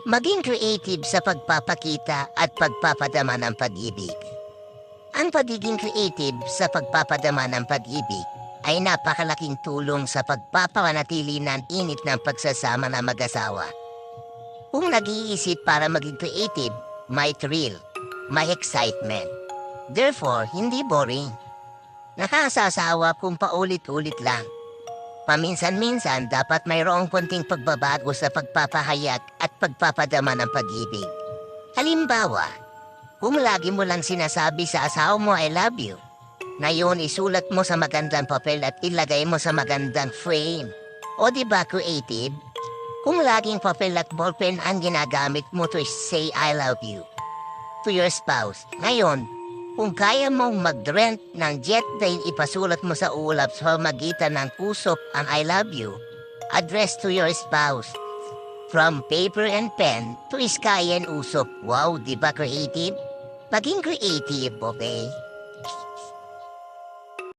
Maging creative sa pagpapakita at pagpapadama ng pag-ibig. Ang pagiging creative sa pagpapadama ng pag-ibig ay napakalaking tulong sa pagpapanatili ng init ng pagsasama ng mag-asawa. Kung nag-iisip para maging creative, may thrill, may excitement. Therefore, hindi boring. Nakasasawa kung paulit-ulit lang. Paminsan-minsan dapat mayroong konting pagbabago sa pagpapahayag at pagpapadama ng pag-ibig. Halimbawa, kung lagi mo lang sinasabi sa asawa mo I love you, na yun isulat mo sa magandang papel at ilagay mo sa magandang frame. O diba creative? Kung laging papel at ballpen ang ginagamit mo to say I love you to your spouse, ngayon, kung kaya mong mag-rent ng jet plane, ipasulat mo sa ulap sa magitan ng usop ang I love you, address to your spouse. From paper and pen to sky and usop. Wow, di ba creative? Maging creative, okay?